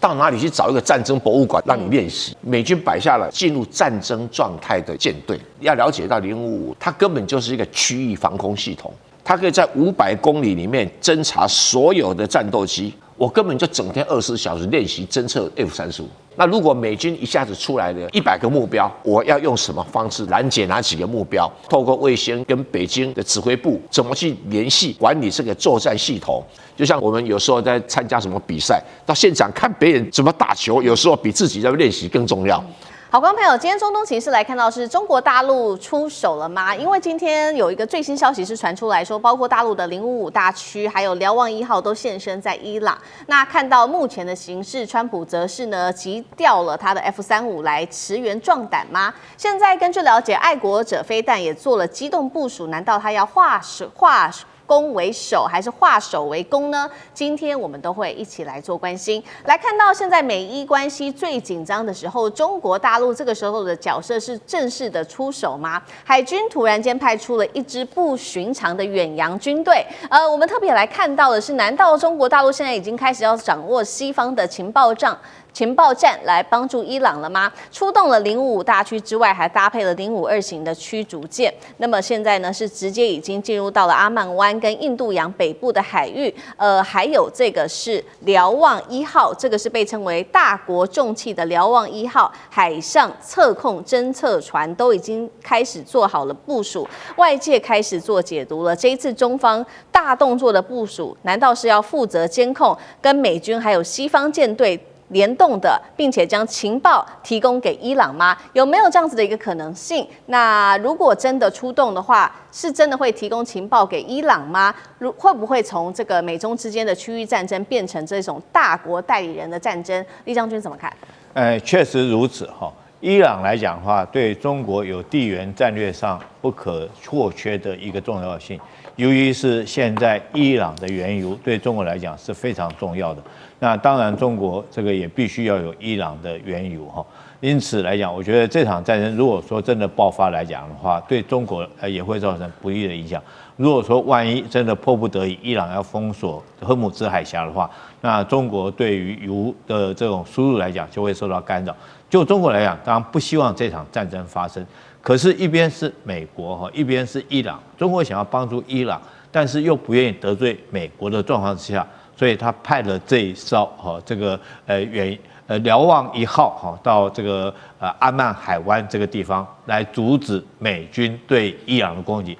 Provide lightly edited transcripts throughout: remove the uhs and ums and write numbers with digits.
到哪里去找一个战争博物馆让你练习？美军摆下了进入战争状态的舰队，要了解到055，它根本就是一个区域防空系统，它可以在500公里里面侦察所有的战斗机。我根本就整天24小时练习侦测 F-35。那如果美军一下子出来了100个目标，我要用什么方式拦截哪几个目标？透过卫星跟北京的指挥部怎么去联系管理这个作战系统？就像我们有时候在参加什么比赛，到现场看别人怎么打球，有时候比自己在练习更重要。好，观众朋友，今天中东情势来看到是中国大陆出手了吗？因为今天有一个最新消息是传出来说，包括大陆的055大区，还有瞭望1号都现身在伊朗。那看到目前的形势，川普则是呢急调了他的 F-35来驰援壮胆吗？现在根据了解，爱国者飞弹也做了机动部署，难道他要化攻为守，还是化守为攻呢？今天我们都会一起来做关心。来看到现在美伊关系最紧张的时候，中国大陆这个时候的角色是正式的出手吗？海军突然间派出了一支不寻常的远洋军队。我们特别来看到的是，难道中国大陆现在已经开始要掌握西方的情报站来帮助伊朗了吗？出动了055大区之外，还搭配了052型的驱逐舰。那么现在呢，是直接已经进入到了阿曼湾跟印度洋北部的海域。还有这个是瞭望1号，这个是被称为大国重器的瞭望1号海上测控侦测船都已经开始做好了部署，外界开始做解读了。这一次中方大动作的部署，难道是要负责监控跟美军还有西方舰队联动的，并且将情报提供给伊朗吗？有没有这样子的一个可能性？那如果真的出动的话，是真的会提供情报给伊朗吗？会不会从这个美中之间的区域战争变成这种大国代理人的战争？李将军怎么看？确实如此哈。伊朗来讲的话，对中国有地缘战略上不可或缺的一个重要性，由于是现在伊朗的原油对中国来讲是非常重要的。那当然，中国这个也必须要有伊朗的原油哈。因此来讲，我觉得这场战争如果说真的爆发来讲的话，对中国也会造成不利的影响。如果说万一真的迫不得已，伊朗要封锁荷姆兹海峡的话，那中国对于油的这种输入来讲就会受到干扰。就中国来讲，当然不希望这场战争发生。可是，一边是美国哈，一边是伊朗，中国想要帮助伊朗，但是又不愿意得罪美国的状况之下，所以他派了这一艘哈这个瞭望1号哈到这个阿曼海湾这个地方来阻止美军对伊朗的攻击。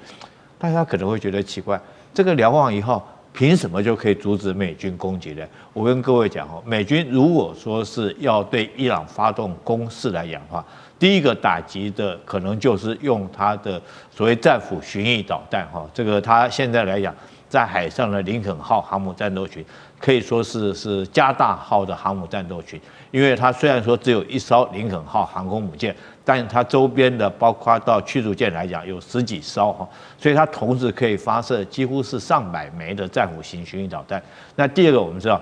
大家可能会觉得奇怪，这个瞭望1号凭什么就可以阻止美军攻击呢？我跟各位讲哦，美军如果说是要对伊朗发动攻势来讲的话，第一个打击的可能就是用它的所谓战斧巡弋导弹哈，这个它现在来讲，在海上的林肯号航母战斗群可以说是加大号的航母战斗群，因为它虽然说只有一艘林肯号航空母舰，但它周边的包括到驱逐舰来讲有10几艘哈，所以它同时可以发射几乎是上百枚的战斧型巡弋导弹。那第二个我们知道，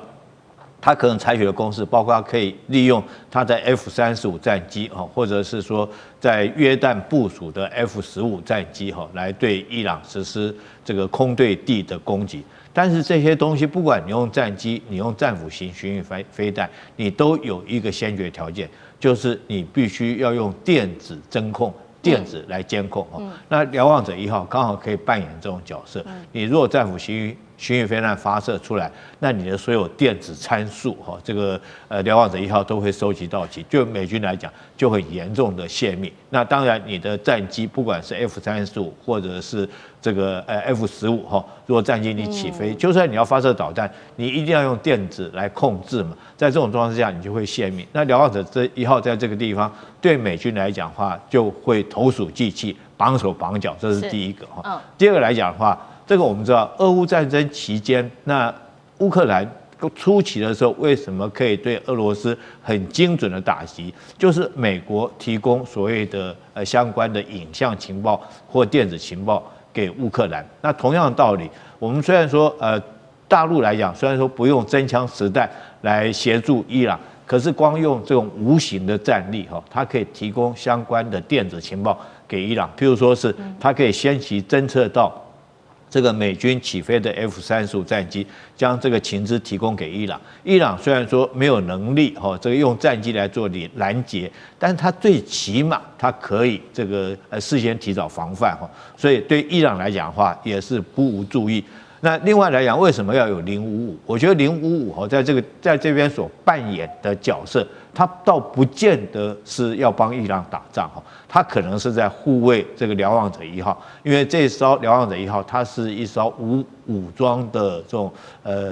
它可能采取的攻势，包括可以利用它的 F-35战机哈，或者是说在约旦部署的 F-15战机哈，来对伊朗实施这个空对地的攻击。但是这些东西，不管你用战机，你用战斧型巡弋飞弹，你都有一个先决条件，就是你必须要用电子侦控。电子来监控哈，那瞭望者1号刚好可以扮演这种角色。你如果战斧巡弋飞弹发射出来，那你的所有电子参数哈，这个瞭望者1号都会收集到齐，就美军来讲就很严重的泄密。那当然，你的战机不管是 F-35或者是这个F-15哈，如果战机你起飞，就算你要发射导弹，你一定要用电子来控制嘛。在这种状况之下，你就会泄密。那瞭望者1号在这个地方对美军来讲的话，就会投鼠忌器、绑手绑脚，这是第一个哈。第二个来讲的话，这个我们知道，俄乌战争期间，那乌克兰初期的时候，为什么可以对俄罗斯很精准的打击？就是美国提供所谓的相关的影像情报或电子情报给乌克兰。那同样的道理，我们虽然说大陆来讲，虽然说不用真枪实弹来协助伊朗，可是光用这种无形的战力哈，它可以提供相关的电子情报给伊朗。譬如说是它可以先期侦测到这个美军起飞的 F-35战机，将这个情资提供给伊朗。伊朗虽然说没有能力这个用战机来做拦截，但是它最起码它可以这个事先提早防范所以对伊朗来讲的话也是不无注意。那另外来讲，为什么要有055？我觉得055在这边所扮演的角色，它倒不见得是要帮伊朗打仗它可能是在护卫这个瞭望者1号，因为这艘瞭望者1号它是一艘无武装的这种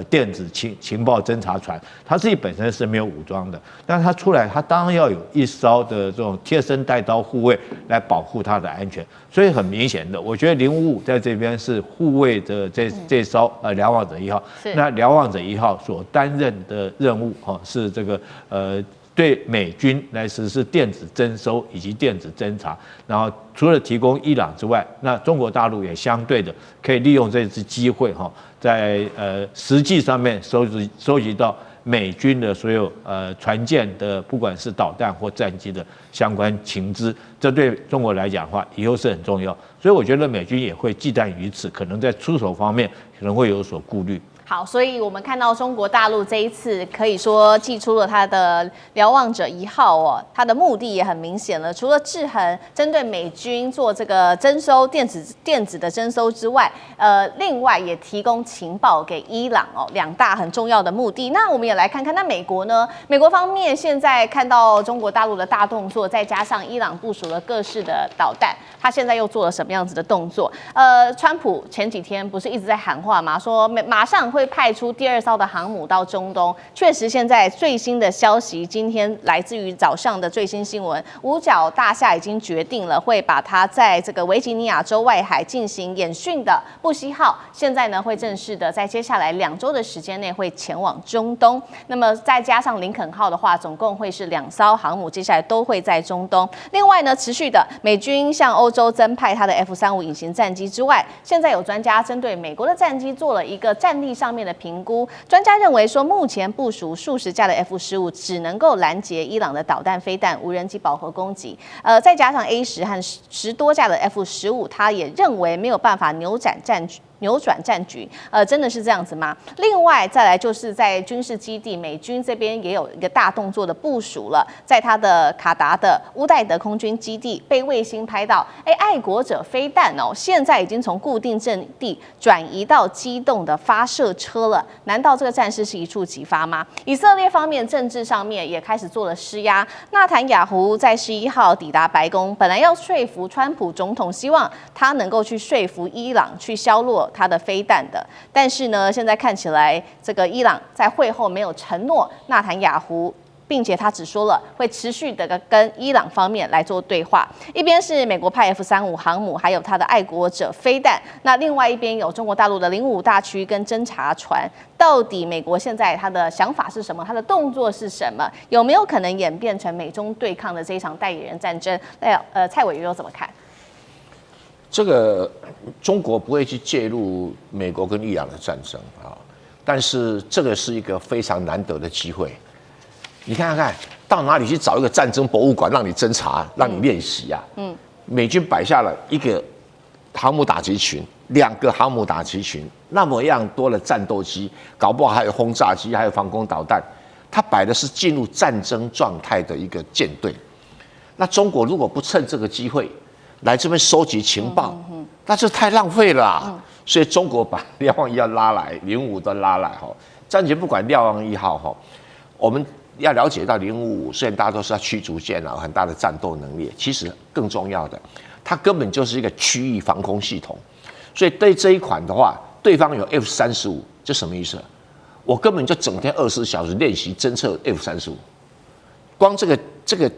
电子情报侦察船，它自己本身是没有武装的，但是它出来，它当然要有一艘的这种贴身带刀护卫来保护它的安全。所以很明显的，我觉得055在这边是护卫着这艘瞭望者1号。那瞭望者1号所担任的任务是这个对美军来实施电子侦收以及电子侦察，然后除了提供伊朗之外，那中国大陆也相对的可以利用这次机会在实际上面收集到美军的所有船舰的不管是导弹或战机的相关情资，这对中国来讲的话，以后是很重要。所以我觉得美军也会忌惮于此，可能在出手方面可能会有所顾虑。好，所以我们看到中国大陆这一次可以说祭出了它的瞭望者1号它的目的也很明显了，除了制衡针对美军做这个征收电子的征收之外，另外也提供情报给伊朗2大很重要的目的。那我们也来看看，那美国呢？美国方面现在看到中国大陆的大动作，再加上伊朗部署了各式的导弹，他现在又做了什么样子的动作？川普前几天不是一直在喊话吗？说马上会派出第2艘的航母到中东。确实，现在最新的消息，今天来自于早上的最新新闻，五角大厦已经决定了会把它在这个维吉尼亚州外海进行演训的布希号，现在呢会正式的在接下来2周的时间内会前往中东。那么再加上林肯号的话，总共会是2艘航母，接下来都会在中东。另外呢，持续的美军向欧洲增派它的 F-35隐形战机之外，现在有专家针对美国的战机做了一个战力上面的评估。专家认为说，目前部署数十架的 F-15只能够拦截伊朗的导弹、飞弹、无人机饱和攻击。再加上 A10和10多架的 F-15，他也认为没有办法扭转战局，真的是这样子吗？另外再来就是在军事基地，美军这边也有一个大动作的部署了，在他的卡达的乌代德空军基地被卫星拍到，爱国者飞弹现在已经从固定阵地转移到机动的发射车了。难道这个战事是一触即发吗？以色列方面政治上面也开始做了施压，纳坦雅胡在11号抵达白宫，本来要说服川普总统，希望他能够去说服伊朗去削弱他的飞弹的，但是呢，现在看起来这个伊朗在会后没有承诺纳坦雅胡，并且他只说了会持续的跟伊朗方面来做对话。一边是美国派 F-35航母，还有他的爱国者飞弹，那另外一边有中国大陆的055大区跟侦察船。到底美国现在他的想法是什么？他的动作是什么？有没有可能演变成美中对抗的这一场代理人战争？蔡委员又怎么看？这个中国不会去介入美国跟伊朗的战争但是这个是一个非常难得的机会。你看看到哪里去找一个战争博物馆让你侦察、让你练习啊？美军摆下了一个航母打击群、2个航母打击群，那么样多的战斗机，搞不好还有轰炸机，还有防空导弹，它摆的是进入战争状态的一个舰队。那中国如果不趁这个机会来这边收集情报，那就太浪费了所以中国把瞭望1号拉来，055都拉来暂且不管瞭望1号我们要了解到055，虽然大家都是要驱逐舰很大的战斗能力，其实更重要的，它根本就是一个区域防空系统。所以对这一款的话，对方有 F-35，这什么意思？我根本就整天24小时练习侦测 F-35，光这个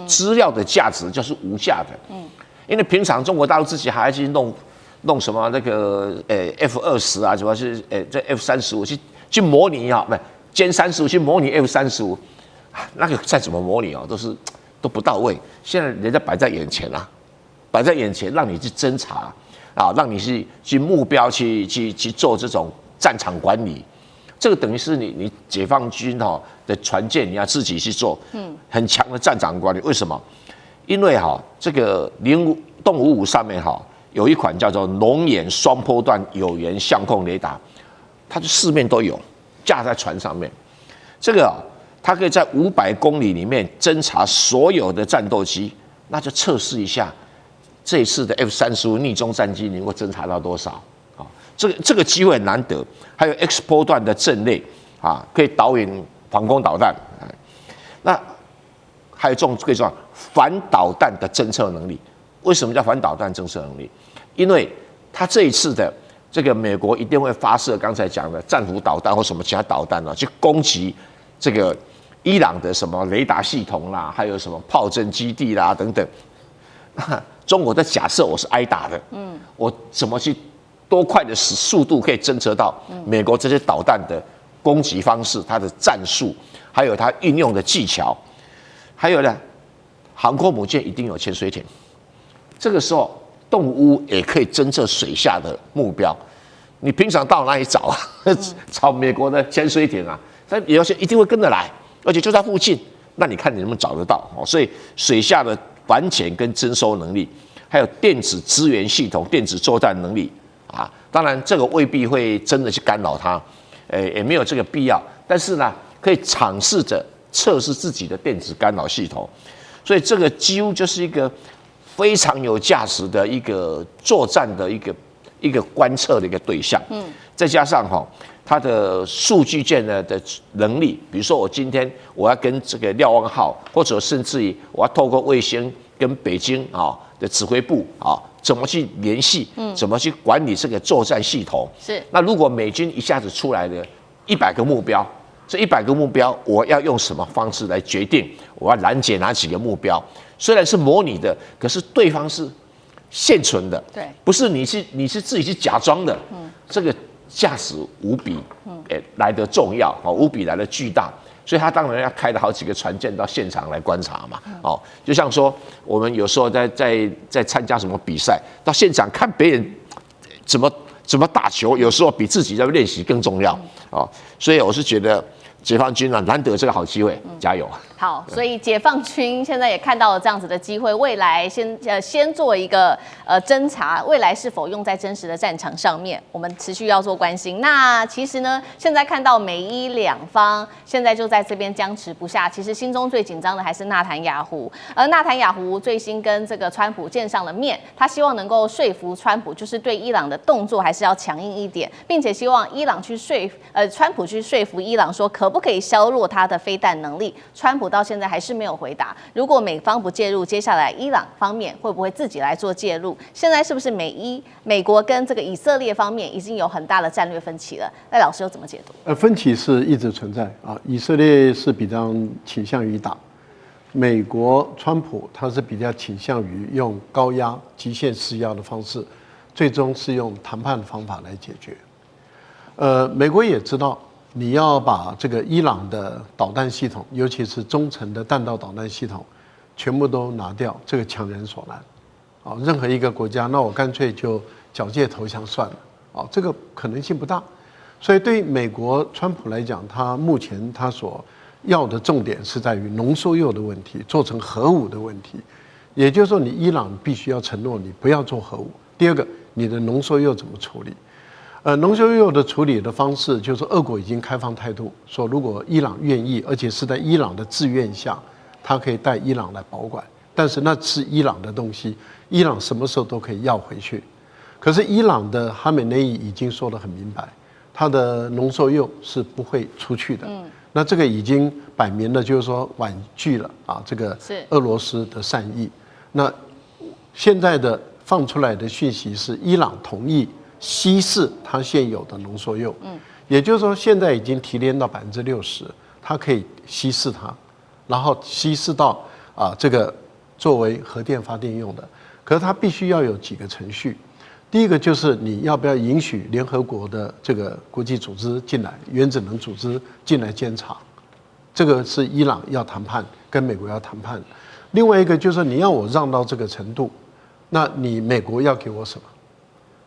资料的价值就是无价的。因为平常中国大陆自己还要去弄什么那个F-20啊，什么是这 F-35去模拟不是歼35去模拟 F-35，那个再怎么模拟都不到位。现在人家摆在眼前摆在眼前让你去侦查让你去目标去做这种战场管理。这个等于是你解放军的船舰你要自己去做，很强的战场管理。为什么？因为这个动555上面有一款叫做龙眼双波段有源相控雷达，它就四面都有，架在船上面。这个它可以在500公里里面侦察所有的战斗机，那就测试一下这一次的 F-35逆中战机能够侦察到多少啊？这个机会很难得。还有 X 波段的阵列啊，可以导引防空导弹。那还有最重要反导弹的侦测能力。为什么叫反导弹侦测能力？因为它这一次的这个美国一定会发射刚才讲的战斧导弹或什么其他导弹去攻击这个伊朗的什么雷达系统啦，还有什么炮阵基地啦等等。那中国的假设我是挨打的，我怎么去多快的速度可以侦测到美国这些导弹的攻击方式、它的战术，还有它运用的技巧，还有呢，航空母舰一定有潜水艇，这个时候动物也可以侦测水下的目标。你平常到哪里找啊？找美国的潜水艇啊，它有些一定会跟着来，而且就在附近。那你看你能不能找得到？所以水下的反潜跟侦收能力，还有电子支援系统、电子作战能力啊，当然这个未必会真的去干扰它，也没有这个必要。但是呢，可以尝试着测试自己的电子干扰系统，所以这个几乎就是一个非常有价值的一个作战的一个观测的一个对象。再加上它的数据件的能力，比如说我今天我要跟这个瞭望号，或者甚至于我要透过卫星跟北京的指挥部怎么去联系，怎么去管理这个作战系统。是。那如果美军一下子出来了100个目标，这100个目标我要用什么方式来决定我要拦截哪几个目标？虽然是模拟的，可是对方是现存的，对，不是你是自己去假装的。这个价值无比来得重要，无比来得巨大，所以他当然要开了好几个船舰到现场来观察嘛。就像说我们有时候在参加什么比赛，到现场看别人怎么打球，有时候比自己在练习更重要。所以我是觉得解放军难得这个好机会，加油！好，所以解放军现在也看到了这样子的机会，未来先做一个侦查，未来是否用在真实的战场上面，我们持续要做关心。那其实呢，现在看到美伊两方现在就在这边僵持不下，其实心中最紧张的还是纳坦雅胡，而纳坦雅胡最新跟这个川普见上了面，他希望能够说服川普，就是对伊朗的动作还是要强硬一点，并且希望伊朗去川普去说服伊朗说可不可以削弱他的飞弹能力。川普到现在还是没有回答。如果美方不介入，接下来伊朗方面会不会自己来做介入？现在是不是美国跟这个以色列方面已经有很大的战略分歧了？赖老师又怎么解读？分歧是一直存在啊。以色列是比较倾向于打，美国川普他是比较倾向于用高压、极限施压的方式，最终是用谈判的方法来解决。美国也知道。你要把这个伊朗的导弹系统，尤其是中程的弹道导弹系统，全部都拿掉，这个强人所难。任何一个国家，那我干脆就缴械投降算了。这个可能性不大。所以对于美国川普来讲，他目前他所要的重点是在于浓缩铀的问题，做成核武的问题。也就是说，你伊朗必须要承诺你不要做核武。第二个，你的浓缩铀怎么处理？浓缩铀的处理的方式，就是俄国已经开放态度，说如果伊朗愿意，而且是在伊朗的自愿下，他可以带伊朗来保管。但是那是伊朗的东西，伊朗什么时候都可以要回去。可是伊朗的哈梅内伊已经说得很明白，他的浓缩铀是不会出去的。那这个已经摆明了，就是说婉拒了这个俄罗斯的善意。那现在的放出来的讯息是，伊朗同意稀释它现有的浓缩铀，也就是说现在已经提炼到60%，它可以稀释它，然后稀释到这个作为核电发电用的。可是它必须要有几个程序，第一个就是你要不要允许联合国的这个国际组织进来，原子能组织进来监察，这个是伊朗要谈判，跟美国要谈判。另外一个就是你要我让到这个程度，那你美国要给我什么？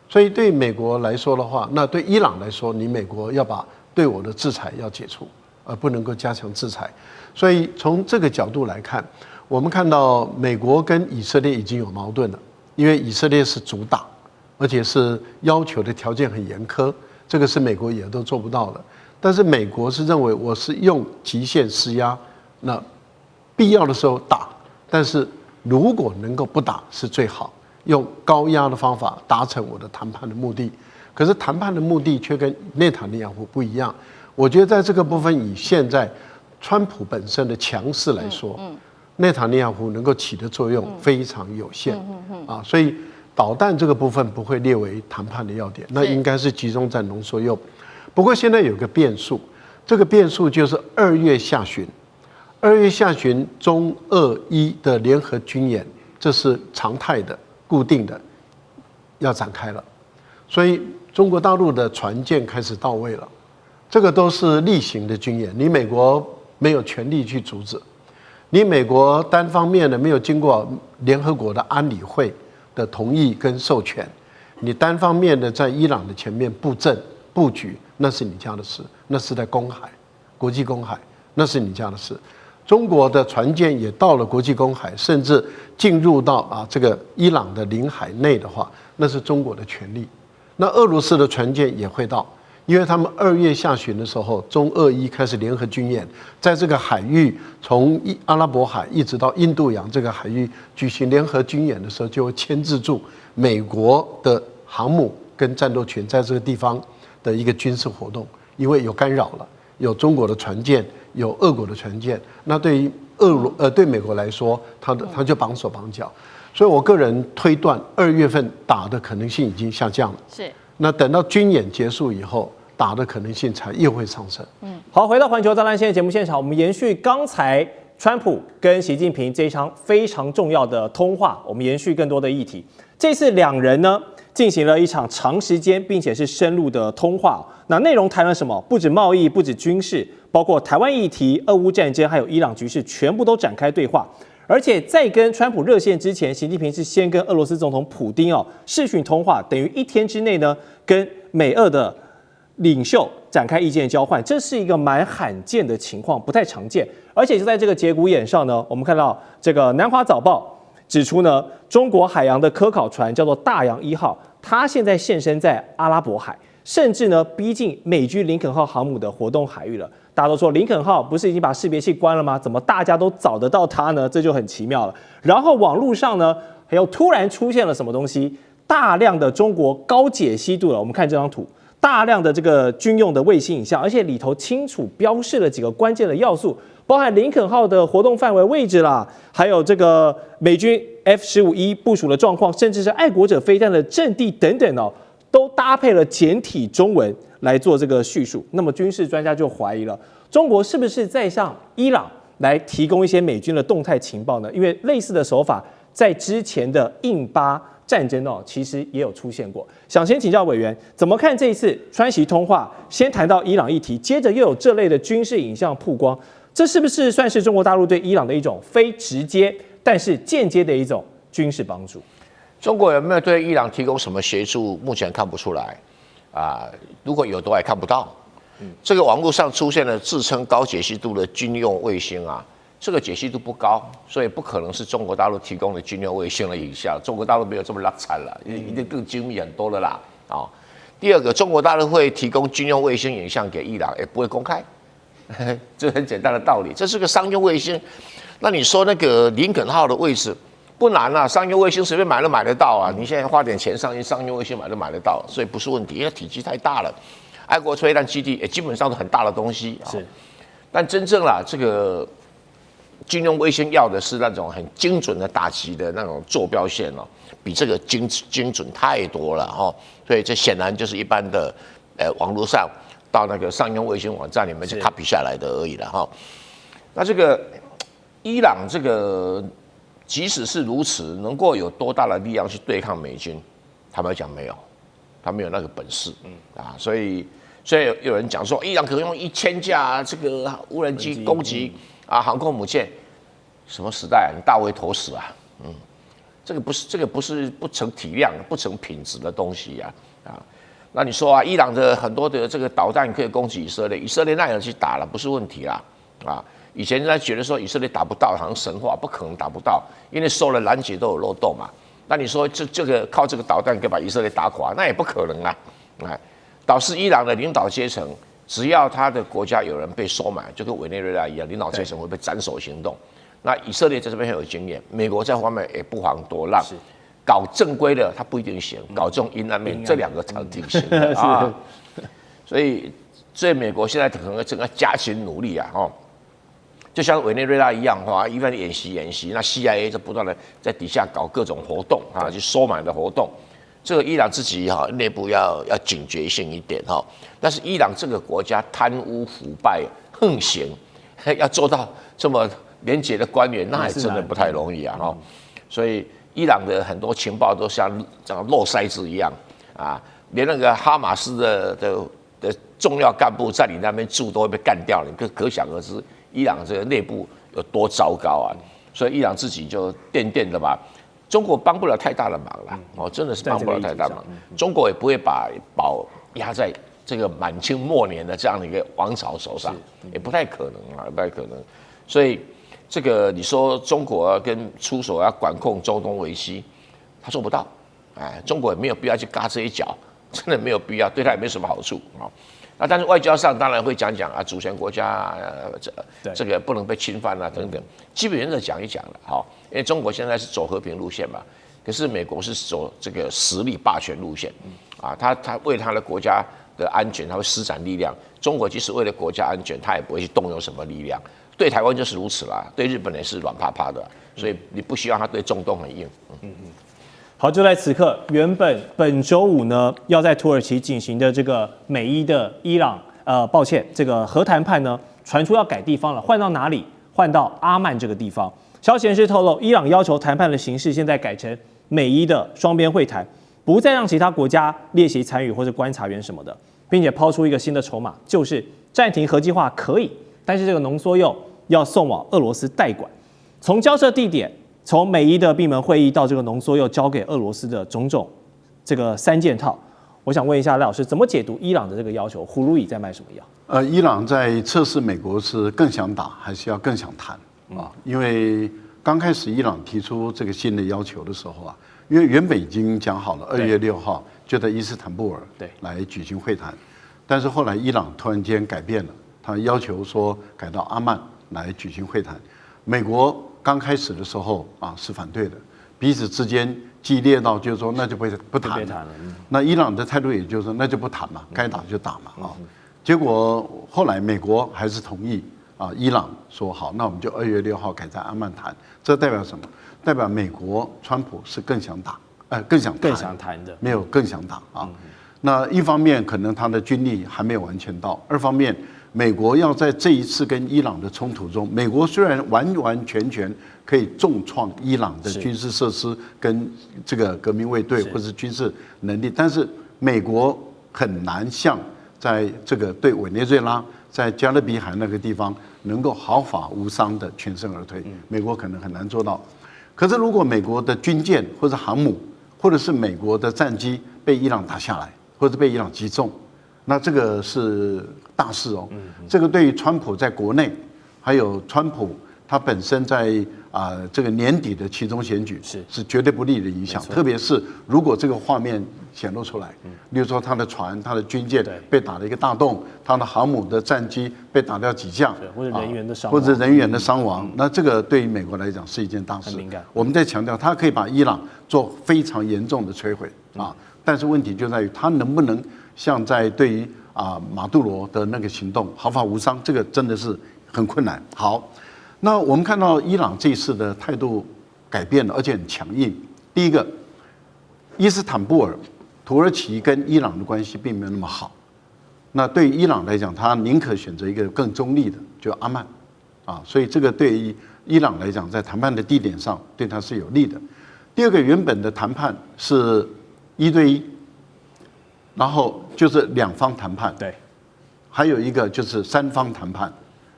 所以对美国来说的话，那对伊朗来说，你美国要把对我的制裁要解除，而不能够加强制裁。所以从这个角度来看，我们看到美国跟以色列已经有矛盾了，因为以色列是主打，而且是要求的条件很严苛，这个是美国也都做不到的。但是美国是认为我是用极限施压，那必要的时候打，但是如果能够不打是最好，用高压的方法达成我的谈判的目的。可是谈判的目的却跟内塔尼亚胡不一样。我觉得在这个部分，以现在川普本身的强势来说，内塔尼亚胡能够起的作用非常有限啊，所以导弹这个部分不会列为谈判的要点，那应该是集中在浓缩铀。不过现在有个变数，这个变数就是2月下旬中俄伊的联合军演，这是常态的、固定的，要展开了，所以中国大陆的船舰开始到位了，这个都是例行的军演，你美国没有权利去阻止。你美国单方面的没有经过联合国的安理会的同意跟授权，你单方面的在伊朗的前面布阵布局，那是你家的事，那是在公海，国际公海，那是你家的事。中国的船舰也到了国际公海，甚至进入到这个伊朗的领海内的话，那是中国的权利。那俄罗斯的船舰也会到。因为他们2月下旬的时候，中俄伊开始联合军演，在这个海域，从阿拉伯海一直到印度洋这个海域举行联合军演的时候，就会牵制住美国的航母跟战斗群在这个地方的一个军事活动，因为有干扰了，有中国的船舰，有俄国的船舰，那对于对美国来说，他就绑手绑脚，所以我个人推断2月份打的可能性已经下降了。是。那等到军演结束以后，打的可能性才又会上升。好，回到环球炸弹线的节目现场，我们延续刚才川普跟习近平这一场非常重要的通话，我们延续更多的议题。这次两人呢进行了一场长时间并且是深入的通话。那内容谈了什么？不止贸易，不止军事，包括台湾议题、俄乌战争，还有伊朗局势，全部都展开对话。而且在跟川普热线之前，习近平是先跟俄罗斯总统普丁视讯通话，等于1天之内呢，跟美俄的领袖展开意见交换，这是一个蛮罕见的情况，不太常见。而且就在这个节骨眼上呢，我们看到这个南华早报指出呢，中国海洋的科考船叫做大洋1号，它现在现身在阿拉伯海，甚至呢逼近美军林肯号航母的活动海域了。大家都说林肯号不是已经把识别器关了吗？怎么大家都找得到它呢？这就很奇妙了。然后网络上呢，还有突然出现了什么东西？大量的中国高解析度了，我们看这张图，大量的这个军用的卫星影像，而且里头清楚标示了几个关键的要素，包含林肯号的活动范围位置啦，还有这个美军 F-15E 部署的状况，甚至是爱国者飞弹的阵地等等都搭配了简体中文来做这个叙述。那么军事专家就怀疑了，中国是不是在向伊朗来提供一些美军的动态情报呢？因为类似的手法在之前的印巴战争其实也有出现过。想先请教委员，怎么看这一次川习通话？先谈到伊朗议题，接着又有这类的军事影像曝光，这是不是算是中国大陆对伊朗的一种非直接但是间接的一种军事帮助？中国有没有对伊朗提供什么协助？目前看不出来，如果有的话也看不到。这个网络上出现了自称高解析度的军用卫星这个解析度不高，所以不可能是中国大陆提供的军用卫星的影像。中国大陆没有这么拉惨了，一定更精密很多了啦。第二个，中国大陆会提供军用卫星影像给伊朗，也不会公开，这很简单的道理。这是个商用卫星，那你说那个林肯号的位置？不难啊，商用卫星随便买都买得到啊！你现在花点钱上去，商用卫星买都买得到，所以不是问题，因为体积太大了。爱国飞弹基地也基本上都很大的东西是，但真正这个军用卫星要的是那种很精准的打击的那种坐标线比这个精准太多了所以这显然就是一般的网络上到那个商用卫星网站里面去 copy 下来的而已了那这个伊朗这个。即使是如此，能够有多大的力量去对抗美军？坦白讲，没有，他没有那个本事。所以有人讲说，伊朗可能用1000架这个无人机攻击航空母舰，什么时代你大为投死这个不是不成体量、不成品质的东西那你说伊朗的很多的这个导弹可以攻击以色列，以色列那样去打了，不是问题啦以前人家觉得说以色列打不到，好像神话，不可能打不到，因为收了拦截都有漏洞嘛。那你说这个靠这个导弹可以把以色列打垮，那也不可能啊！导致伊朗的领导阶层，只要他的国家有人被收买，就跟委内瑞拉一样，领导阶层会被斩首行动。那以色列在这边很有经验，美国在方面也不遑多让。搞正规的他不一定行，搞这种阴暗面，这2个才挺行的啊。所以美国现在可能整个加紧努力啊，就像委内瑞拉一样一般演习，那 CIA 就不断的在底下搞各种活动啊，去收买的活动。这个伊朗自己内部要警觉性一点但是伊朗这个国家贪污腐败横行，要做到这么廉洁的官员，那也真的不太容易啊所以伊朗的很多情报都像漏筛子一样啊，连那个哈马斯的重要干部在你那边住都会被干掉，你可想而知伊朗这个内部有多糟糕啊！所以伊朗自己就垫的吧，中国帮不了太大的忙了真的是帮不了太大忙。中国也不会把宝压在这个满清末年的这样的一个王朝手上，也不太可能啊，不太可能。所以这个你说中国跟出手要管控中东危机，他做不到，中国也没有必要去嘎这一脚，真的没有必要，对他也没什么好处但是外交上当然会讲主权国家这个不能被侵犯等等，基本原则讲一讲了因为中国现在是走和平路线嘛，可是美国是走这个实力霸权路线他为他的国家的安全他会施展力量，中国即使为了国家安全，他也不会去动用什么力量。对台湾就是如此啦，对日本也是软趴趴的，所以你不希望他对中东很硬。好，就在此刻，原本本周五呢要在土耳其进行的这个美伊的伊朗这个核谈判呢传出要改地方了，换到哪里？换到阿曼这个地方。消息人士透露，伊朗要求谈判的形式现在改成美伊的双边会谈，不再让其他国家列席参与或者观察员什么的，并且抛出一个新的筹码，就是暂停核计划可以。但是这个浓缩铀要送往俄罗斯代管，从交涉地点，从美伊的闭门会议到这个浓缩铀交给俄罗斯的种种这个3件套，我想问一下赖老师，怎么解读伊朗的这个要求？葫芦里在卖什么药？伊朗在测试美国是更想打还是要更想谈因为刚开始伊朗提出这个新的要求的时候因为原本已经讲好了2月6号就在伊斯坦布尔来举行会谈，但是后来伊朗突然间改变了。他要求说改到阿曼来举行会谈，美国刚开始的时候是反对的，彼此之间激烈到就是说那就不谈了。那伊朗的态度也就是说那就不谈嘛，该打就打嘛结果后来美国还是同意伊朗说好，那我们就2月6号改在阿曼谈。这代表什么？代表美国川普是更想打，更想谈的，没有更想打那一方面可能他的军力还没有完全到，二方面。美国要在这一次跟伊朗的冲突中，美国虽然完完全全可以重创伊朗的军事设施跟这个革命卫队或是军事能力，但是美国很难像在这个对委内瑞拉在加勒比海那个地方能够毫发无伤的全身而退，美国可能很难做到。可是如果美国的军舰或者航母或者是美国的战机被伊朗打下来，或者被伊朗击中，那这个是大事这个对于川普在国内，还有川普他本身在这个年底的期中选举是绝对不利的影响，特别是如果这个画面显露出来，例如说他的船、他的军舰被打了一个大洞，他的航母的战机被打掉几架，或者人员的伤亡，那这个对于美国来讲是一件大事。我们在强调，他可以把伊朗做非常严重的摧毁但是问题就在于他能不能像在对于马杜罗的那个行动毫发无伤，这个真的是很困难。好，那我们看到伊朗这次的态度改变了，而且很强硬。第一个，伊斯坦布尔，土耳其跟伊朗的关系并没有那么好。那对于伊朗来讲，他宁可选择一个更中立的，就阿曼所以这个对于伊朗来讲，在谈判的地点上对他是有利的。第二个，原本的谈判是1对1。然后就是2方谈判，还有一个就是3方谈判，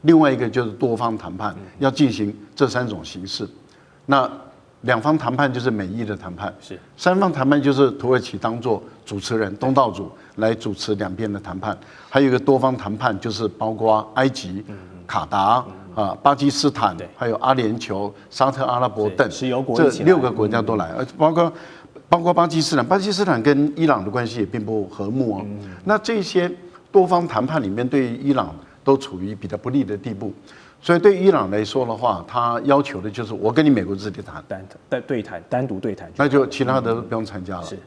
另外一个就是多方谈判，要进行这3种形式。那两方谈判就是美伊的谈判，是三方谈判就是土耳其当做主持人、东道主来主持两边的谈判，还有一个多方谈判，就是包括埃及、卡达巴基斯坦，还有阿联酋、沙特阿拉伯等石油国这6个国家都来，包括巴基斯坦，巴基斯坦跟伊朗的关系也并不和睦哦。那这些多方谈判里面，对于伊朗都处于比较不利的地步。所以对伊朗来说的话，他要求的就是我跟你美国自己谈，单独对谈，那就其他的都不用参加了。是，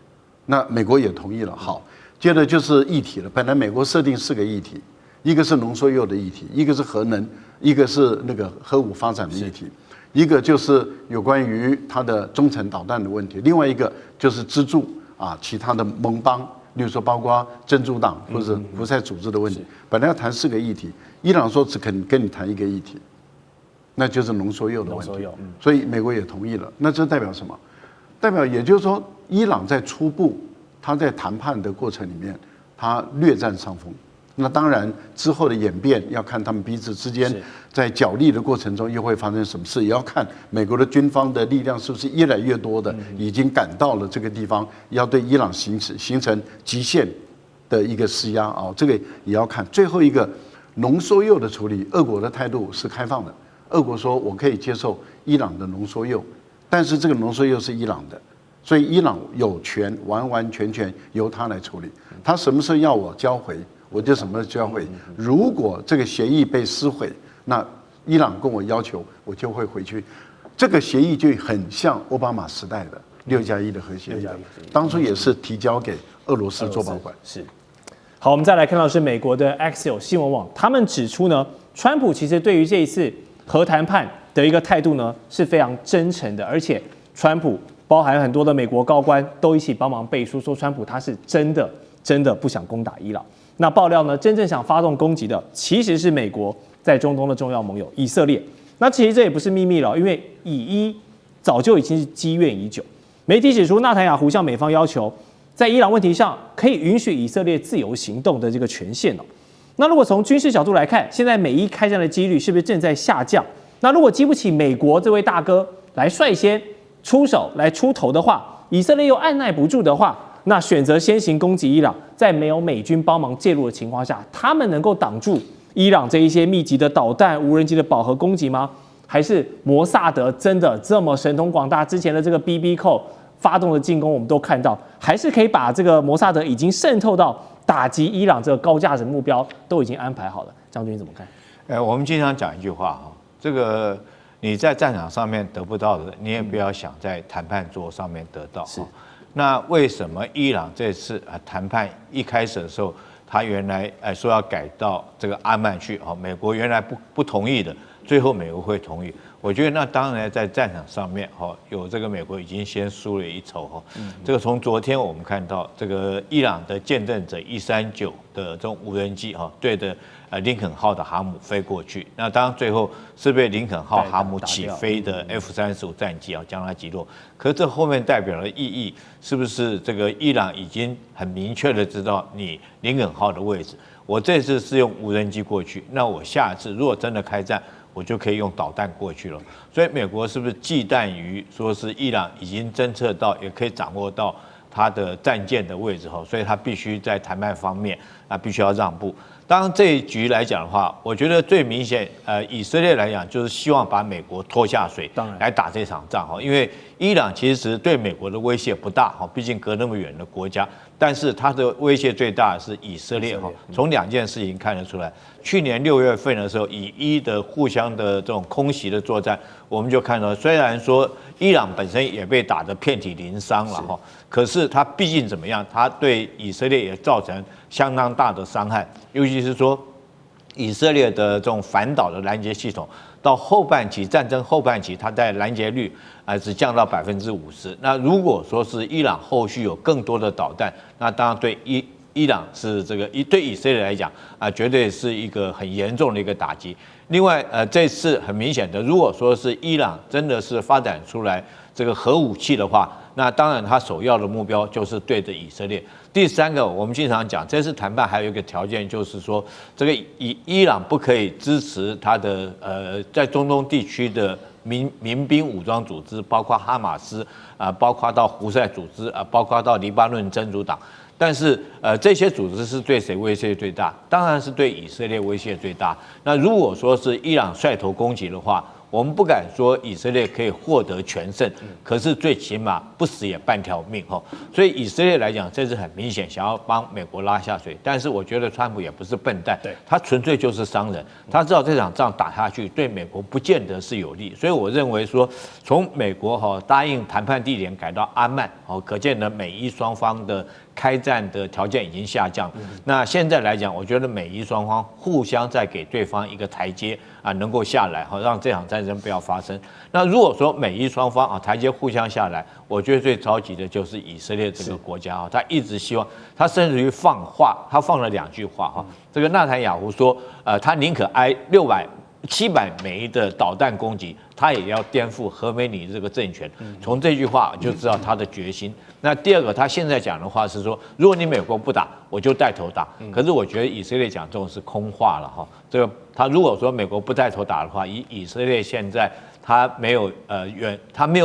那美国也同意了。好，接着就是议题了。本来美国设定4个议题，一个是浓缩铀的议题，一个是核能，一个是那个核武发展的议题，一个就是有关于它的中程导弹的问题，另外一个就是资助其他的盟邦。例如说，包括珍珠党或者胡塞组织的问题，本来要谈4个议题，伊朗说只肯跟你谈1个议题，那就是浓缩铀的问题。所以美国也同意了。那这代表什么？代表也就是说，伊朗在初步他在谈判的过程里面，他略占上风。那当然之后的演变要看他们彼此之间在角力的过程中又会发生什么事，也要看美国的军方的力量是不是越来越多的已经赶到了这个地方，要对伊朗形成极限的一个施压这个也要看。最后一个浓缩铀的处理，俄国的态度是开放的，俄国说我可以接受伊朗的浓缩铀，但是这个浓缩铀是伊朗的，所以伊朗有权完完全全由他来处理，他什么时候要我交回我就什么交回。如果这个协议被撕毁，那伊朗跟我要求，我就会回去。这个协议就很像奥巴马时代的6+1的核协议，当初也是提交给俄罗斯做保管。是。好，我们再来看到是美国的 Axios 新闻网，他们指出呢，川普其实对于这一次核谈判的一个态度呢是非常真诚的，而且川普包含很多的美国高官都一起帮忙背书，说川普他是真的不想攻打伊朗。那爆料呢，真正想发动攻击的其实是美国在中东的重要盟友以色列。那其实这也不是秘密了，因为以伊早就已经是积怨已久。媒体指出，纳坦雅胡向美方要求，在伊朗问题上可以允许以色列自由行动的这个权限哦。那如果从军事角度来看，现在美伊开战的几率是不是正在下降？那如果激不起美国这位大哥来率先出手来出头的话，以色列又按耐不住的话，那选择先行攻击伊朗，在没有美军帮忙介入的情况下，他们能够挡住伊朗这一些密集的导弹、无人机的饱和攻击吗？还是摩萨德真的这么神通广大？之前的这个 BB 扣发动的进攻，我们都看到，还是可以把这个摩萨德已经渗透到打击伊朗这个高价值目标都已经安排好了。将军你怎么看？我们经常讲一句话这个你在战场上面得不到的，你也不要想在谈判桌上面得到。那为什么伊朗这次谈判一开始的时候，他原来说要改到这个阿曼去美国原来不同意的，最后美国会同意？我觉得那当然在战场上面有这个美国已经先输了一筹这个从昨天我们看到这个伊朗的见证者139的这种无人机对着林肯号的航母飞过去，那当然最后是被林肯号航母起飞的 F-35战机将它击落。可是这后面代表的意义是不是这个伊朗已经很明确的知道你林肯号的位置？我这次是用无人机过去，那我下次如果真的开战，我就可以用导弹过去了。所以美国是不是忌惮于说是伊朗已经侦测到，也可以掌握到它的战舰的位置所以它必须在谈判方面必须要让步。当然这一局来讲的话，我觉得最明显以色列来讲就是希望把美国拖下水，来打这场仗因为伊朗其实对美国的威胁不大毕竟隔那么远的国家，但是它的威胁最大的是以色列从2件事情看得出来。去年6月份的时候，以伊的互相的这种空袭的作战，我们就看到，虽然说伊朗本身也被打得遍体鳞伤了可是它毕竟怎么样，它对以色列也造成相当大的伤害，尤其是说以色列的这种反导的拦截系统，到后半期战争后半期，它在拦截率只降到50%。那如果说是伊朗后续有更多的导弹，那当然对伊朗是这个对以色列来讲绝对是一个很严重的一个打击。另外这次很明显的，如果说是伊朗真的是发展出来这个核武器的话，那当然它首要的目标就是对着以色列。第三个，我们经常讲，这次谈判还有一个条件，就是说这个伊朗不可以支持它的在中东地区的民兵武装组织，包括哈马斯包括到胡塞组织包括到黎巴嫩真主党。但是，这些组织是对谁威胁最大？当然是对以色列威胁最大。那如果说是伊朗率头攻击的话，我们不敢说以色列可以获得全胜，可是最起码不死也半条命哈。所以以色列来讲，这是很明显想要帮美国拉下水。但是我觉得川普也不是笨蛋，他纯粹就是商人，他知道这场仗打下去对美国不见得是有利。所以我认为说，从美国答应谈判地点改到安曼，可见呢美伊双方的开战的条件已经下降。那现在来讲，我觉得美伊双方互相在给对方一个台阶能够下来让这场战争不要发生。那如果说美伊双方台阶互相下来，我觉得最着急的就是以色列这个国家他一直希望，他甚至于放话，他放了2句话这个纳坦雅胡说，他宁可挨700枚的导弹攻击，他也要颠覆何梅尼这个政权。从这句话就知道他的决心。那第二个，他现在讲的话是说，如果你美国不打，我就带头打。可是我觉得以色列讲这种是空话了这个他如果说美国不带头打的话，以色列现在他没有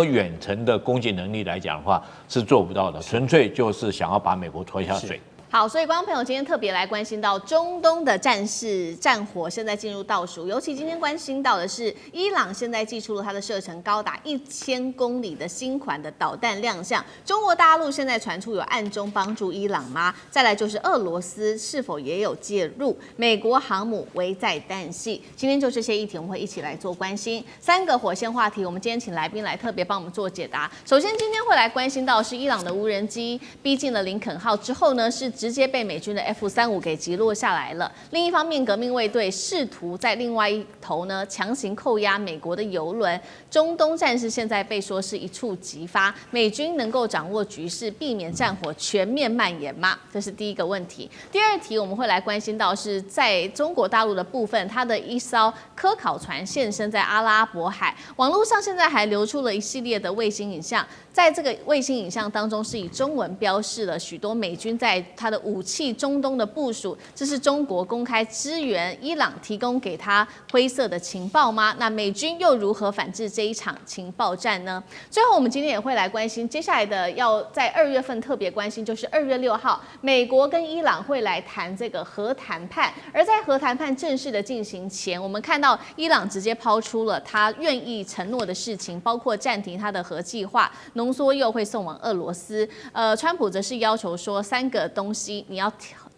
远程的攻击能力来讲的话，是做不到的，纯粹就是想要把美国拖下水。好，所以观众朋友今天特别来关心到中东的战火现在进入倒数，尤其今天关心到的是伊朗现在祭出了它的射程高达1000公里的新款的导弹亮相，中国大陆现在传出有暗中帮助伊朗吗？再来就是俄罗斯是否也有介入？美国航母危在旦夕。今天就这些议题我们会一起来做关心，3个火线话题，我们今天请来宾来特别帮我们做解答。首先今天会来关心到的是伊朗的无人机逼近了林肯号之后呢，是直接被美军的 F-35给击落下来了。另一方面，革命卫队试图在另外一头呢强行扣押美国的油轮。中东战事现在被说是一触即发，美军能够掌握局势，避免战火全面蔓延吗？这是第一个问题。第二题我们会来关心到是在中国大陆的部分，它的一艘科考船现身在阿拉伯海，网络上现在还流出了一系列的卫星影像。在这个卫星影像当中，是以中文标示了许多美军在它的武器中东的部署，这是中国公开支援伊朗提供给他灰色的情报吗？那美军又如何反制这一场情报战呢？最后，我们今天也会来关心接下来的，要在2月份特别关心，就是2月6号，美国跟伊朗会来谈这个核谈判。而在核谈判正式的进行前，我们看到伊朗直接抛出了他愿意承诺的事情，包括暂停他的核计划。浓缩铀会送往俄罗斯，川普则是要求说3个东西你要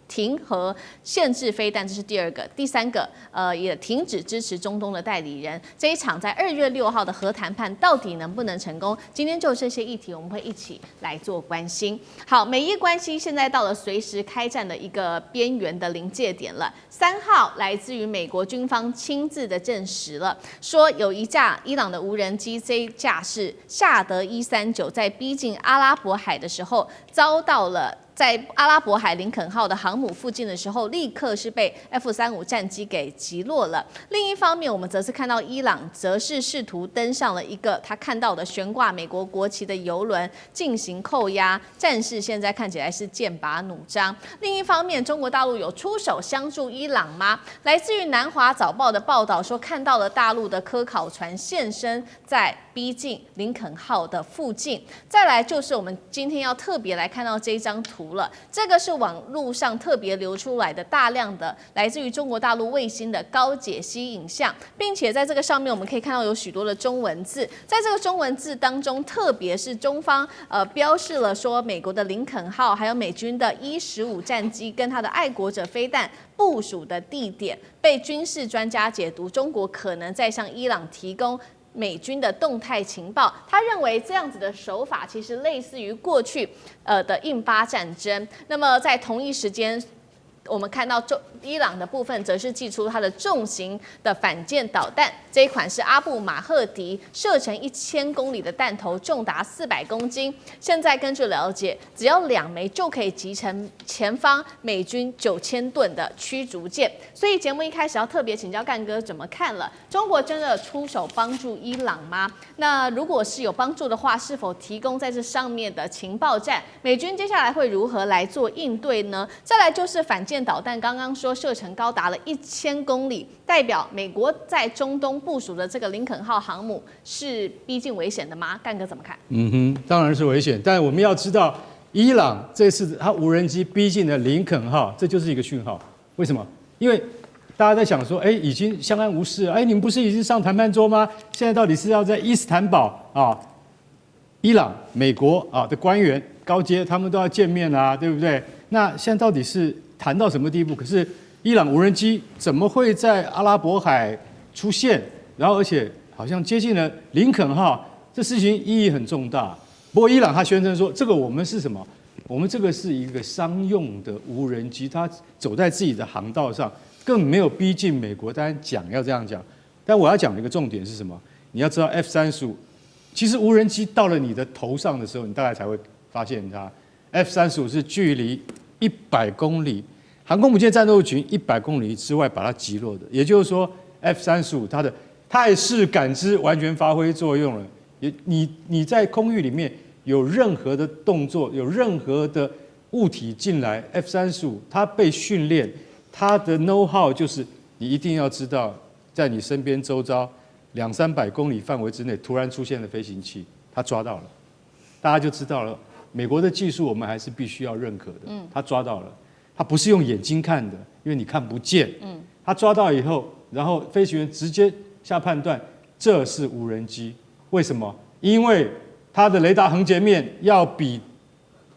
停和限制飞弹，这是第2个。第3个，也停止支持中东的代理人。这一场在2月6号的核谈判到底能不能成功？今天就这些议题，我们会一起来做关心。好，美伊关系现在到了随时开战的一个边缘的临界点了。3号来自于美国军方亲自的证实了，说有一架伊朗的无人机，这一架是夏德139，在逼近阿拉伯海的时候遭到了。在阿拉伯海林肯号的航母附近的时候，立刻是被 F-35战机给击落了。另一方面，我们则是看到伊朗则是试图登上了一个他看到的悬挂美国国旗的油轮进行扣押，战事现在看起来是剑拔弩张。另一方面，中国大陆有出手相助伊朗吗？来自于南华早报的报道说，看到了大陆的科考船现身在逼近林肯号的附近。再来就是我们今天要特别来看到这一张图了，这个是网络上特别流出来的大量的来自于中国大陆卫星的高解析影像，并且在这个上面我们可以看到有许多的中文字，在这个中文字当中，特别是中方标示了说美国的林肯号还有美军的E-15战机跟它的爱国者飞弹部署的地点，被军事专家解读中国可能在向伊朗提供美军的动态情报。他认为这样子的手法其实类似于过去的印巴战争。那么在同一时间，我们看到伊朗的部分则是祭出它的重型的反舰导弹，这一款是阿布马赫迪，射程1000公里的弹头重达400公斤。现在根据了解，只要2枚就可以击沉前方美军9000吨的驱逐舰。所以节目一开始要特别请教干哥怎么看了？中国真的出手帮助伊朗吗？那如果是有帮助的话，是否提供在这上面的情报战？美军接下来会如何来做应对呢？再来就是反舰舰导弹刚刚说射程高达了1000公里，代表美国在中东部署的这个林肯号航母是逼近危险的吗？干哥怎么看？当然是危险，但我们要知道，伊朗这次他无人机逼近了林肯号，这就是一个讯号。为什么？因为大家在想说，已经相安无事了，你们不是已经上谈判桌吗？现在到底是要在伊斯坦堡啊，伊朗、美国的官员高阶他们都要见面啊，对不对？那现在到底是谈到什么地步？可是伊朗无人机怎么会在阿拉伯海出现？然后而且好像接近了林肯号，这事情意义很重大。不过伊朗他宣称说，这个我们是什么？我们这个是一个商用的无人机，它走在自己的航道上，根本没有逼近美国。当然讲要这样讲，但我要讲的一个重点是什么？你要知道 F-35，其实无人机到了你的头上的时候，你大概才会发现它。F-35是距离100公里，航空母舰战斗群100公里之外把它击落的。也就是说 ，F-35它的态势感知完全发挥作用了。你在空域里面有任何的动作，有任何的物体进来 ，F-35它被训练，它的 know how 就是你一定要知道，在你身边周遭200-300公里范围之内突然出现的飞行器，它抓到了，大家就知道了。美国的技术我们还是必须要认可的。他抓到了，他不是用眼睛看的，因为你看不见。他抓到以后，然后飞行员直接下判断，这是无人机。为什么？因为它的雷达横截面要比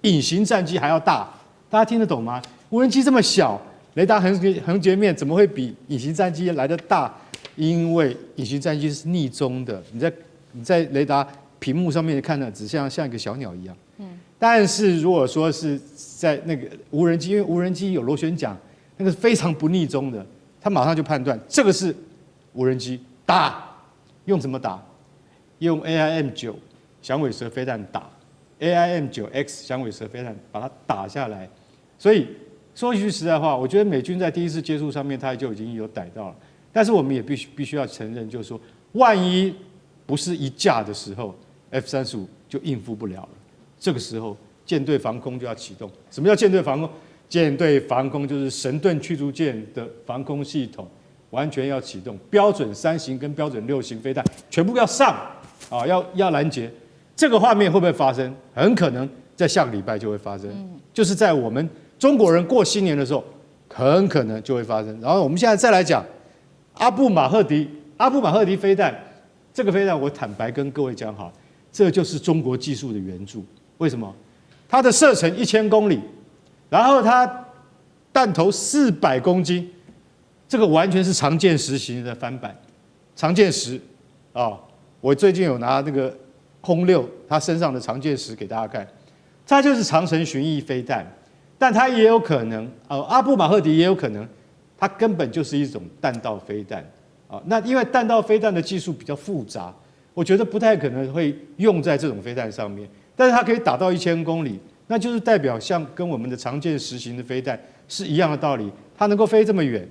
隐形战机还要大。大家听得懂吗？无人机这么小，雷达横截面怎么会比隐形战机来得大？因为隐形战机是逆中的，你在雷达屏幕上面看的，只像一个小鸟一样。但是如果说是在那个无人机，因为无人机有螺旋桨，那个是非常不逆中的，他马上就判断这个是无人机，打。用怎么打？用 AIM-9响尾蛇飞弹打 ，AIM-9X 响尾蛇飞弹把它打下来。所以说一句实在话，我觉得美军在第一次接触上面，他就已经有逮到了。但是我们也必须要承认，就是说，万一不是一架的时候 ，F-35就应付不了了。这个时候，舰队防空就要启动。什么叫舰队防空？舰队防空就是神盾驱逐舰的防空系统，完全要启动。标准3型跟标准6型飞弹全部要上啊，要拦截。这个画面会不会发生？很可能在下个礼拜就会发生，就是在我们中国人过新年的时候，很可能就会发生。然后我们现在再来讲阿布马赫迪飞弹，这个飞弹我坦白跟各位讲好，这就是中国技术的援助。为什么？它的射程1000公里，然后它弹头400公斤，这个完全是常见10型的翻版。常见10我最近有拿那个轰6它身上的常见10给大家看，它就是长程巡弋飞弹，但它也有可能阿布马赫迪也有可能，它根本就是一种弹道飞弹那因为弹道飞弹的技术比较复杂，我觉得不太可能会用在这种飞弹上面。但是它可以打到1000公里，那就是代表像跟我们的常见10型的飞弹是一样的道理。它能够飞这么远，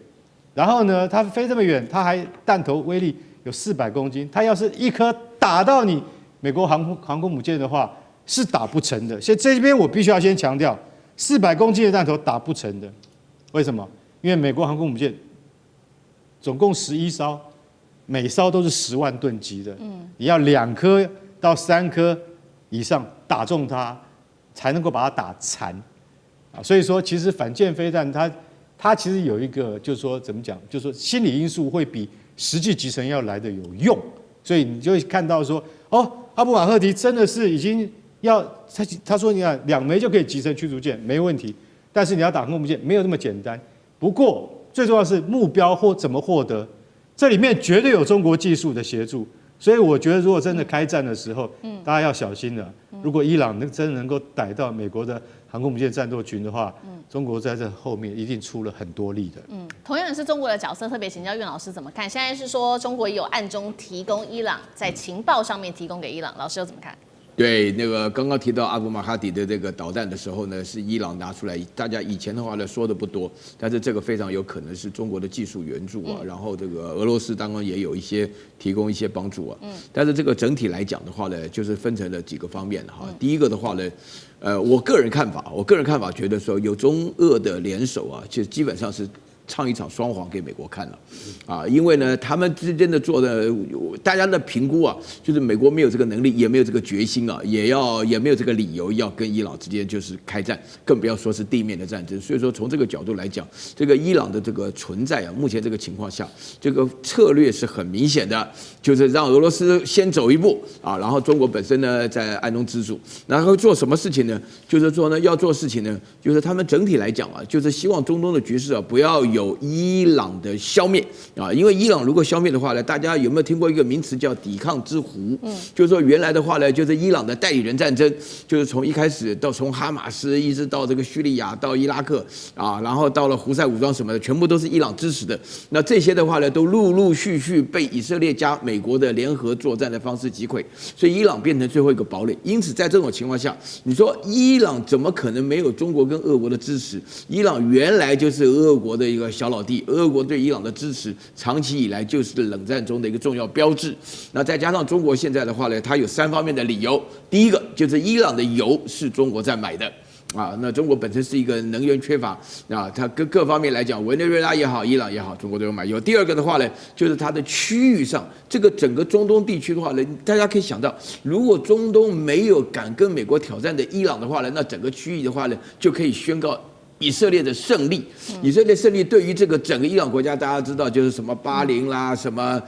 然后呢，它飞这么远，它还弹头威力有400公斤。它要是一颗打到你美国航空母舰的话，是打不成的。所以这边我必须要先强调，400公斤的弹头打不成的。为什么？因为美国航空母舰总共11艘，每艘都是10万吨级的。你要2颗到3颗以上打中它，才能够把它打残所以说，其实反舰飞弹它其实有一个，就是说怎么讲，就是说心理因素会比实际集成要来的有用。所以你就会看到说，阿布马赫迪真的是已经要他说你看2枚就可以集成驱逐舰没问题，但是你要打航空母舰没有那么简单。不过最重要的是目标或怎么获得，这里面绝对有中国技术的协助。所以我觉得，如果真的开战的时候，大家要小心了。如果伊朗真的能够逮到美国的航空母舰战斗群的话，中国在这后面一定出了很多力的。同样是中国的角色，特别请教苑老师怎么看？现在是说中国也有暗中提供伊朗在情报上面提供给伊朗，老师又怎么看？对，那个刚刚提到阿布马哈迪的这个导弹的时候呢，是伊朗拿出来。大家以前的话呢说的不多，但是这个非常有可能是中国的技术援助啊。然后这个俄罗斯当然也有一些提供一些帮助啊。但是这个整体来讲的话呢，就是分成了几个方面哈。第一个的话呢，我个人看法觉得说有中俄的联手啊，其实基本上是唱一场双簧给美国看了，啊，因为呢，他们之间的做的，大家的评估啊，就是美国没有这个能力，也没有这个决心啊，也没有这个理由要跟伊朗之间就是开战，更不要说是地面的战争。所以说，从这个角度来讲，这个伊朗的这个存在啊，目前这个情况下，这个策略是很明显的，就是让俄罗斯先走一步啊，然后中国本身呢在暗中资助，然后做什么事情呢？就是说呢，要做事情呢，就是他们整体来讲啊，就是希望中东的局势啊不要有伊朗的消灭啊，因为伊朗如果消灭的话呢，大家有没有听过一个名词叫抵抗之湖？就是说原来的话呢，就是伊朗的代理人战争，就是从一开始到从哈马斯一直到这个叙利亚到伊拉克啊，然后到了胡塞武装什么的，全部都是伊朗支持的。那这些的话呢，都陆陆续续被以色列加美国的联合作战的方式击溃，所以伊朗变成最后一个堡垒。因此在这种情况下，你说伊朗怎么可能没有中国跟俄国的支持？伊朗原来就是俄国的一个小老弟，俄国对伊朗的支持长期以来就是冷战中的一个重要标志。那再加上中国现在的话呢，它有3方面的理由。第一个就是伊朗的油是中国在买的。啊，那中国本身是一个能源缺乏啊，它各方面来讲，委内瑞拉也好，伊朗也好，中国都有买油。第二个的话呢，就是它的区域上，这个整个中东地区的话呢，大家可以想到，如果中东没有敢跟美国挑战的伊朗的话呢，那整个区域的话呢，就可以宣告以色列的胜利。以色列胜利对于这个整个伊朗国家，大家知道就是什么巴林啦，什么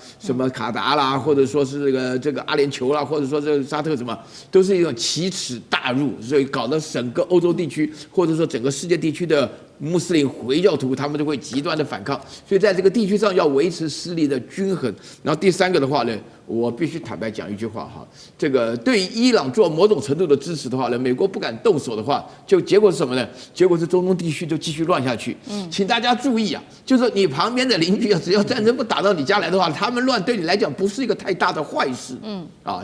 卡达啦，或者说是这个阿联酋啦，或者说这个沙特什么，都是一种奇耻大辱，所以搞得整个欧洲地区或者说整个世界地区的穆斯林回教徒，他们就会极端的反抗。所以在这个地区上要维持势力的均衡。然后第3个的话呢，我必须坦白讲一句话哈，这个对于伊朗做某种程度的支持的话呢，美国不敢动手的话，就结果是什么呢？结果是中东地区就继续乱下去。请大家注意啊，就是你旁边的邻居啊，只要战争不打到你家来的话，他们乱对你来讲不是一个太大的坏事。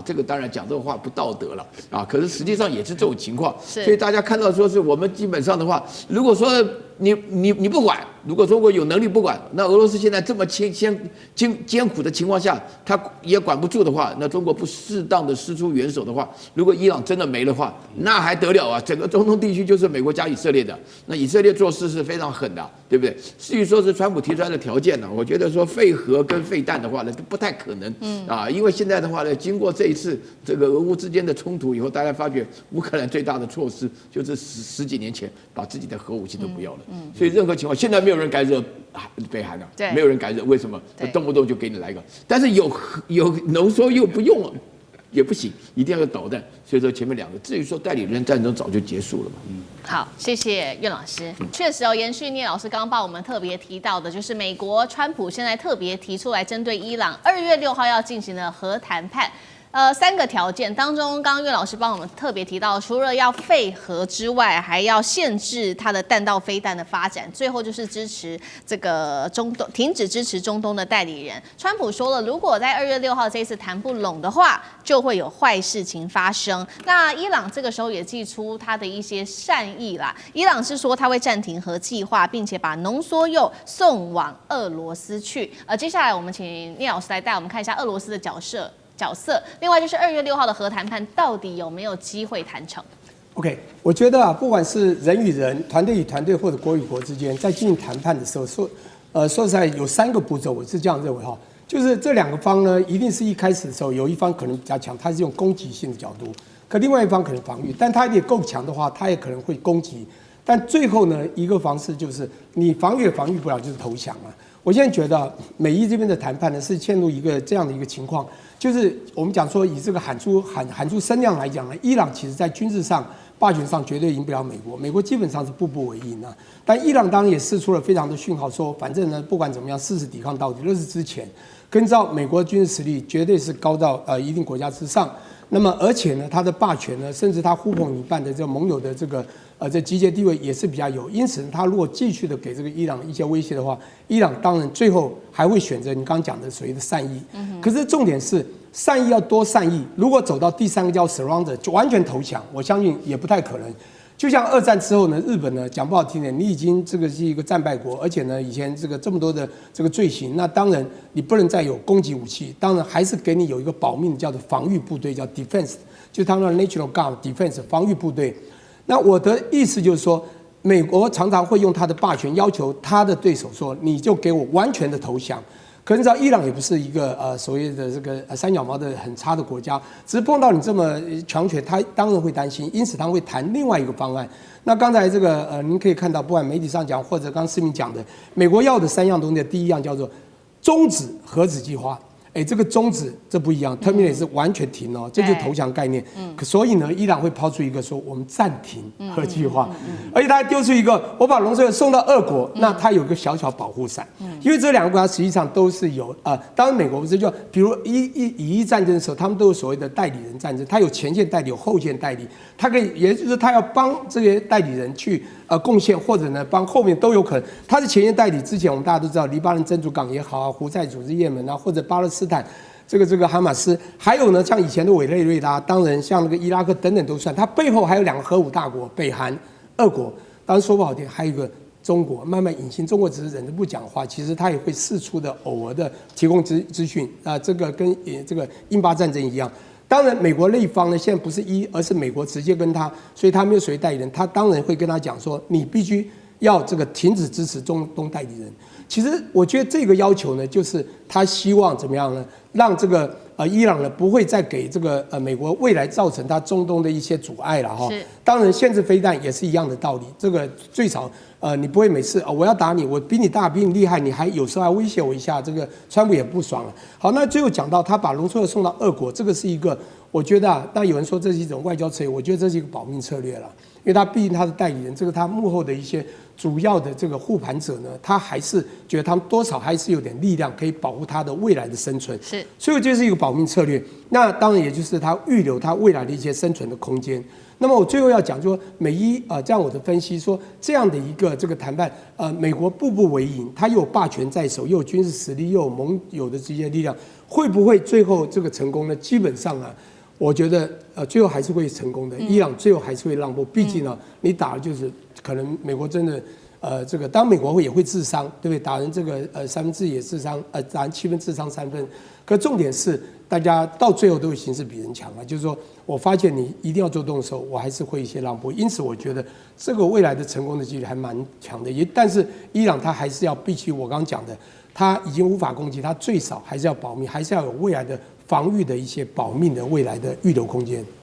这个当然讲这种话不道德了啊，可是实际上也是这种情况。所以大家看到说是我们基本上的话，如果说你不管，如果中国有能力不管，那俄罗斯现在这么艰苦的情况下，他也管不住的话，那中国不适当的施出援手的话，如果伊朗真的没的话，那还得了啊！整个中东地区就是美国加以色列的，那以色列做事是非常狠的，对不对？至于说是川普提出来的条件呢，我觉得说废核跟废弹的话呢，不太可能。因为现在的话呢，经过这一次这个俄乌之间的冲突以后，大家发觉乌克兰最大的措施就是十几年前把自己的核武器都不要了。所以任何情况，现在没有人敢惹北韩了，没有人敢惹，为什么？动不动就给你来个，但是有浓缩又不用了，也不行，一定要有导弹。所以说前面2个，至于说代理人战争早就结束了嘛。好，谢谢苑老师。确实延续聂老师刚刚帮我们特别提到的，就是美国川普现在特别提出来针对伊朗2月6号要进行的核谈判。3个条件当中，刚刚岳老师帮我们特别提到，除了要废核之外，还要限制它的弹道飞弹的发展，最后就是支持这个中东，停止支持中东的代理人。川普说了，如果在2月6号这一次谈不拢的话，就会有坏事情发生。那伊朗这个时候也祭出他的一些善意啦，伊朗是说他会暂停核计划，并且把浓缩铀送往俄罗斯去。接下来我们请聂老师来带我们看一下俄罗斯的角色。另外就是2月6号的核谈判到底有没有机会谈成 ？OK， 我觉得不管是人与人、团队与团队或者国与国之间，在进行谈判的时候，说实在有3个步骤，我是这样认为哈，就是这2个方呢，一定是一开始的时候有一方可能比较强，他是用攻击性的角度，可另外一方可能防御，但他也够强的话，他也可能会攻击，但最后呢，一个方式就是你防御也防御不了，就是投降嘛。我现在觉得美伊这边的谈判呢，是陷入一个这样的一个情况，就是我们讲说以这个喊出声量来讲呢，伊朗其实在军事上、霸权上绝对赢不了美国，美国基本上是步步为营啊。但伊朗当然也释出了非常的讯号，说反正呢不管怎么样，誓死抵抗到底。那是之前，更知道美国的军事实力绝对是高到一定国家之上。那么而且呢，他的霸权呢，甚至他呼朋引伴的这个盟友的这个这集结地位也是比较有。因此，他如果继续的给这个伊朗一些威胁的话，伊朗当然最后还会选择你刚刚讲的所谓的善意。可是重点是善意要多善意，如果走到第三个叫 surrender 就完全投降，我相信也不太可能。就像二战之后呢，日本呢讲不好听点，你已经这个是一个战败国，而且呢以前这么多的这个罪行，那当然你不能再有攻击武器，当然还是给你有一个保命叫做防御部队，叫 defense， 就他们的 national guard defense 防御部队。那我的意思就是说，美国常常会用他的霸权要求他的对手说，你就给我完全的投降。可是你知道，伊朗也不是一个所谓的这个三脚猫的很差的国家，只是碰到你这么强权，他当然会担心，因此他会谈另外一个方案。那刚才这个您可以看到，不管媒体上讲或者刚刚思明讲的，美国要的3样东西，第一样叫做终止核子计划。这个终止这不一样 ，terminate 是完全停哦，这就是投降概念。所以呢，伊朗会抛出一个说我们暂停核计划，而且他还丢出一个我把农村送到俄国，那他有个小小保护伞，因为这2个国家实际上都是有当然美国不是就比如以一战争的时候，他们都有所谓的代理人战争，他有前线代理，有后线代理，他可以也就是他要帮这些代理人去贡献，或者呢帮后面都有可能。他是前线代理之前，我们大家都知道黎巴嫩真主港也好啊，胡塞组织也门啊，或者巴勒斯坦这个哈马斯，还有呢像以前的委内瑞拉，当然像那个伊拉克等等都算。他背后还有2个核武大国，北韩、俄国。当然说不好听，还有一个中国慢慢隐形。中国只是忍着不讲话，其实他也会释出的偶尔的提供资讯啊，这个跟这个印巴战争一样。当然，美国那一方呢，现在不是而是美国直接跟他，所以他没有所谓代理人，他当然会跟他讲说，你必须要这个停止支持中东代理人。其实我觉得这个要求呢，就是他希望怎么样呢，让这个伊朗呢不会再给这个美国未来造成他中东的一些阻碍了哈。当然，限制飞弹也是一样的道理，这个最少你不会每次我要打你，我比你大比你厉害，你还有时候还威胁我一下，这个川普也不爽了。好，那最后讲到他把农村送到俄国，这个是一个我觉得但有人说这是一种外交策略，我觉得这是一个保命策略了，因为他毕竟他的代理人，这个他幕后的一些主要的这个护盘者呢，他还是觉得他们多少还是有点力量可以保护他的未来的生存，所以这是一个保命策略。那当然也就是他预留他未来的一些生存的空间。那么我最后要讲说，美伊这样我的分析说，这样的一个这个谈判，美国步步为营，他又有霸权在手，又有军事实力，又有盟友的这些力量，会不会最后这个成功呢？基本上我觉得最后还是会成功的。伊朗最后还是会让步，毕竟呢，你打的就是可能美国真的这个，当然美国也会自伤，对不对？打人这个1/3也自伤，打人7分自伤3分。可重点是，大家到最后都会形势比人强啊。就是说我发现你一定要做动的时候，我还是会一些让步。因此，我觉得这个未来的成功的几率还蛮强的。但是伊朗它还是要必须我刚刚讲的，它已经无法攻击，它最少还是要保密，还是要有未来的防御的一些保命的未来的预留空间。